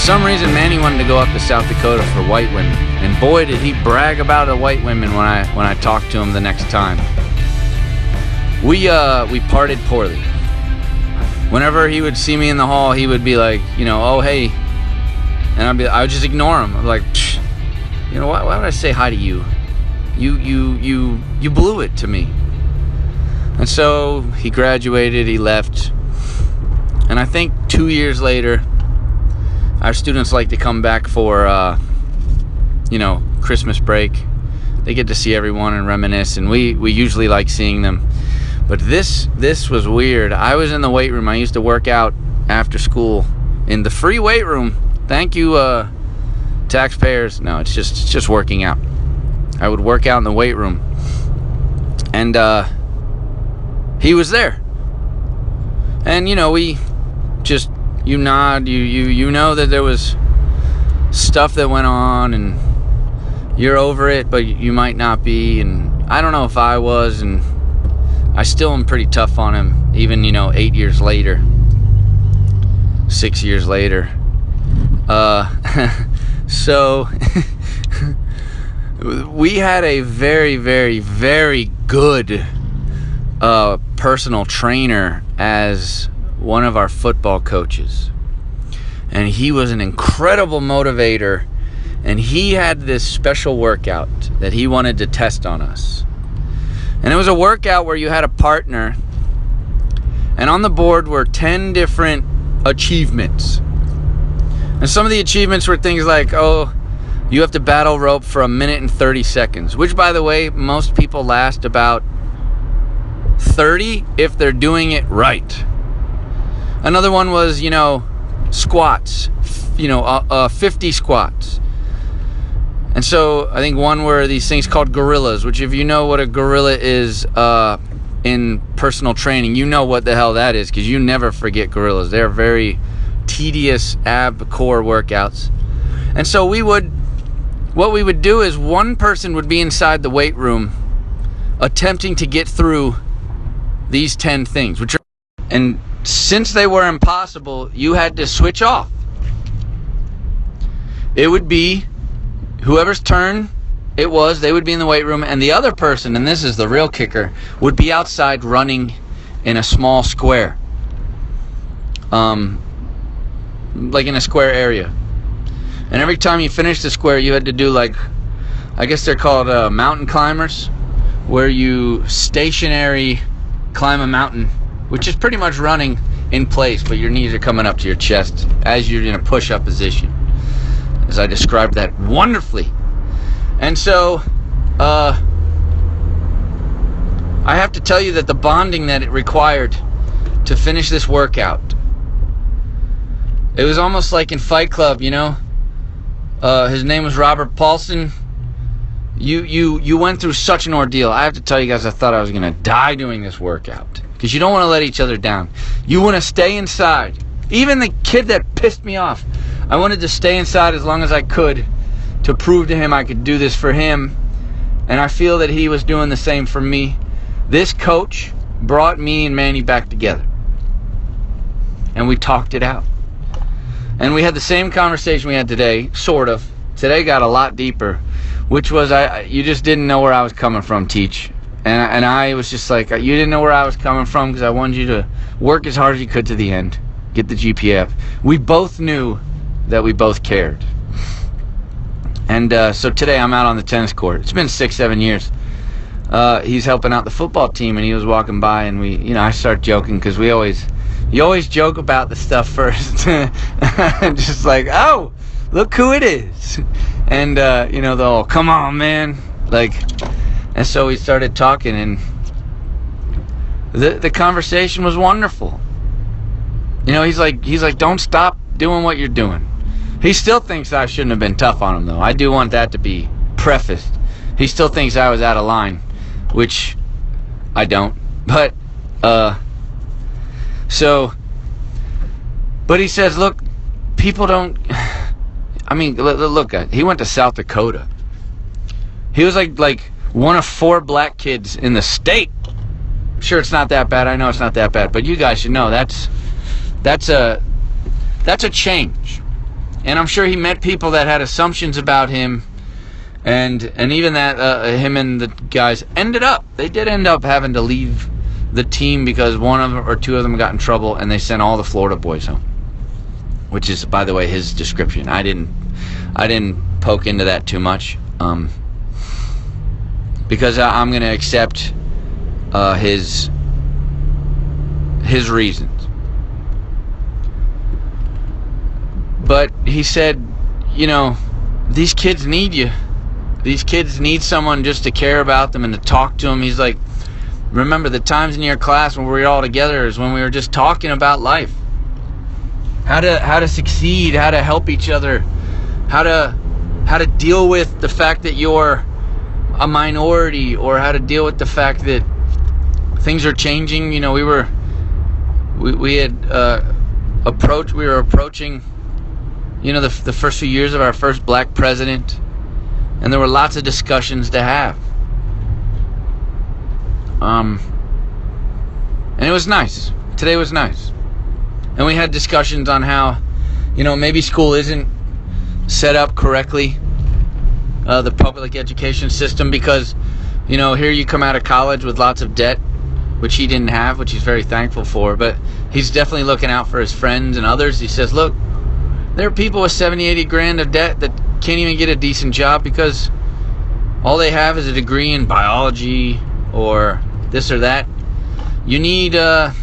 some reason, Manny wanted to go up to South Dakota for white women, and boy, did he brag about the white women when I talked to him the next time. We parted poorly. Whenever he would see me in the hall, he would be like, oh hey, and I would just ignore him. I'm like, why would I say hi to you? You blew it to me. And so he graduated, he left, and I think 2 years later, our students like to come back for, Christmas break. They get to see everyone and reminisce, and we usually like seeing them. But this was weird. I was in the weight room. I used to work out after school in the free weight room. Thank you, taxpayers. No, it's just working out. I would work out in the weight room, and he was there. And we just, you nod, you know that there was stuff that went on, and you're over it, but you might not be. And I don't know if I was, and I still am pretty tough on him, even 8 years later, 6 years later. So we had a very, very, very good personal trainer as one of our football coaches, and he was an incredible motivator, and he had this special workout that he wanted to test on us. And it was a workout where you had a partner, and on the board were 10 different achievements. And some of the achievements were things like, you have to battle rope for 1 minute and 30 seconds, which, by the way, most people last about 30 if they're doing it right. Another one was, squats, 50 squats. And so I think one were these things called gorillas, which, if you know what a gorilla is in personal training, you know what the hell that is, because you never forget gorillas. They're very tedious ab core workouts. And so what we would do is one person would be inside the weight room attempting to get through these 10 things, and since they were impossible, you had to switch off. It would be whoever's turn it was, they would be in the weight room, and the other person, and this is the real kicker, would be outside running in a small square, like in a square area. And every time you finished the square, you had to do, like, I guess they're called mountain climbers, where you stationary climb a mountain, which is pretty much running in place, but your knees are coming up to your chest as you're in a push-up position, as I described that wonderfully. And so I have to tell you that the bonding that it required to finish this workout, it was almost like in Fight Club, his name was Robert Paulson. You went through such an ordeal. I have to tell you guys, I thought I was gonna die doing this workout, because you don't want to let each other down. You want to stay inside. Even the kid that pissed me off, I wanted to stay inside as long as I could to prove to him I could do this for him, and I feel that he was doing the same for me. This coach brought me and Manny back together, and we talked it out, and we had the same conversation we had today, sort of. Today got a lot deeper, which was, you just didn't know where I was coming from, Teach. And I was just like, you didn't know where I was coming from, because I wanted you to work as hard as you could to the end, get the GPF. We both knew that we both cared. And so today I'm out on the tennis court. It's been 6-7 years. He's helping out the football team, and he was walking by, and I start joking, because you always joke about the stuff first. Just like, oh, look who it is. And the whole, come on, man, like. And so we started talking, and the conversation was wonderful. He's like, don't stop doing what you're doing. He still thinks I shouldn't have been tough on him, though. I do want that to be prefaced. He still thinks I was out of line, which I don't. But but he says, look, people don't. I mean, look, he went to South Dakota. He was like one of 4 black kids in the state. Sure, it's not that bad. I know it's not that bad, but you guys should know that's a change. And I'm sure he met people that had assumptions about him, and even that him and the guys did end up having to leave the team because one of them or two of them got in trouble, and they sent all the Florida boys home, which is, by the way, his description. I didn't poke into that too much, because I'm going to accept his reasons. But he said, these kids need you. These kids need someone just to care about them and to talk to them. He's like, remember the times in your class when we were all together is when we were just talking about life. How to succeed, how to help each other, how to deal with the fact that you're a minority, or how to deal with the fact that things are changing. We were approaching the first few years of our first black president, and there were lots of discussions to have. And it was nice. Today was nice. And we had discussions on how, maybe school isn't set up correctly, the public education system, because, here you come out of college with lots of debt, which he didn't have, which he's very thankful for, but he's definitely looking out for his friends and others. He says, look, there are people with 70, 80 grand of debt that can't even get a decent job because all they have is a degree in biology or this or that. You need a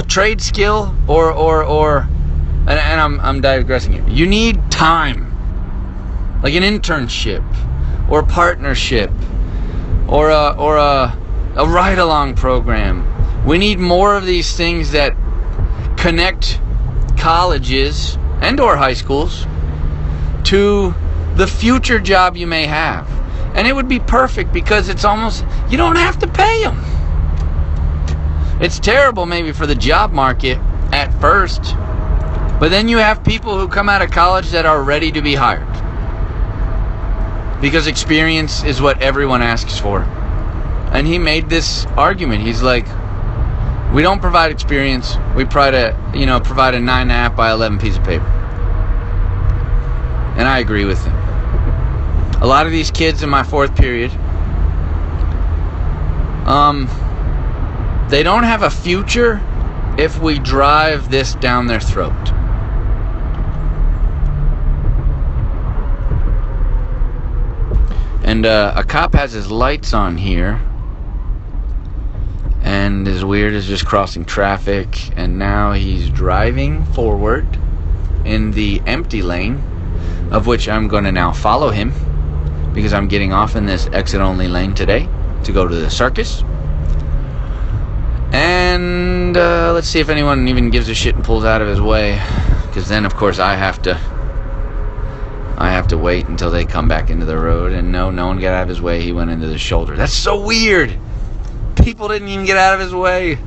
trade skill and I'm digressing here. You need time, like an internship or a partnership or a ride-along program. We need more of these things that connect colleges and or high schools to the future job you may have. And it would be perfect because it's almost, you don't have to pay them. It's terrible maybe for the job market at first, but then you have people who come out of college that are ready to be hired, because experience is what everyone asks for. And he made this argument. He's like, we don't provide experience. We provide a 9.5 by 11 piece of paper. And I agree with him. A lot of these kids in my fourth period, they don't have a future if we drive this down their throat. And a cop has his lights on here and is weird as just crossing traffic, and now he's driving forward in the empty lane, of which I'm going to now follow him because I'm getting off in this exit only lane today to go to the circus. And let's see if anyone even gives a shit and pulls out of his way, because then of course I have to wait until they come back into the road. And no one got out of his way. He went into the shoulder. That's so weird. People didn't even get out of his way.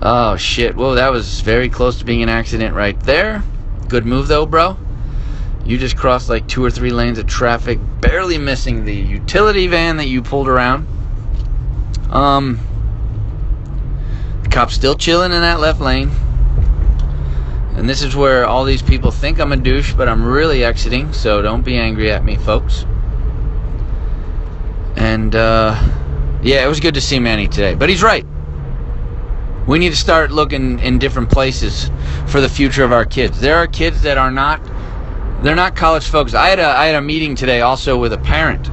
Oh shit. Whoa, that was very close to being an accident right there. Good move though, bro. You just crossed like 2 or 3 lanes of traffic, barely missing the utility van that you pulled around. The cop's still chilling in that left lane. And this is where all these people think I'm a douche, but I'm really exiting, so don't be angry at me, folks. And yeah, it was good to see Manny today, but he's right. We need to start looking in different places for the future of our kids. There are kids that are not, they're not college folks. I had a meeting today also with a parent,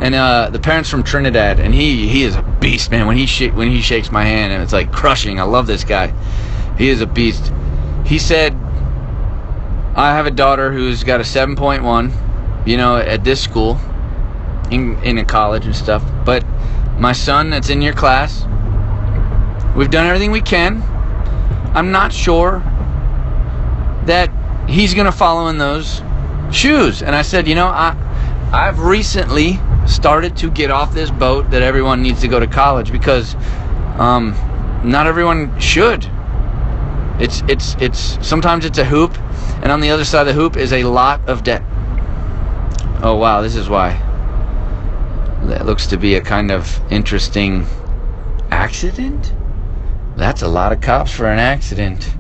and the parent's from Trinidad, and he is a beast, man. When he shakes my hand, and it's like crushing. I love this guy. He is a beast. He said, I have a daughter who's got a 7.1, at this school, in a college and stuff. But my son that's in your class, we've done everything we can. I'm not sure that he's going to follow in those shoes. And I said, I've recently started to get off this boat that everyone needs to go to college, because not everyone should. It's sometimes it's a hoop, and on the other side of the hoop is a lot of debt. Oh wow, this is why. That looks to be a kind of interesting Accident? That's a lot of cops for an accident.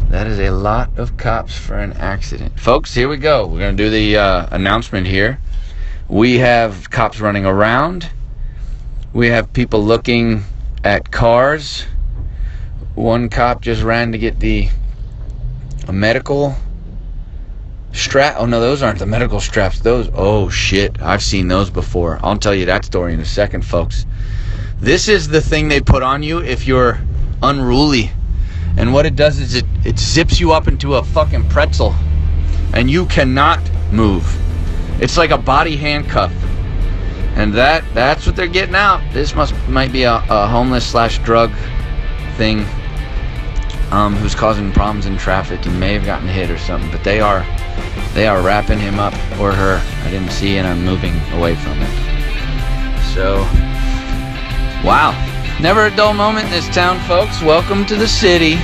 That is a lot of cops for an accident. Folks, here we go. We're going to do the announcement here. We have cops running around. We have people looking at cars. One cop just ran to get a medical strap. Oh no, those aren't the medical straps. Those, oh shit, I've seen those before. I'll tell you that story in a second, folks. This is the thing they put on you if you're unruly. And what it does is it zips you up into a fucking pretzel. And you cannot move. It's like a body handcuff. And that's what they're getting out. This might be a homeless / drug thing who's causing problems in traffic and may have gotten hit or something. But they are wrapping him up, or her. I didn't see, and I'm moving away from it. So, wow. Never a dull moment in this town, folks. Welcome to the city.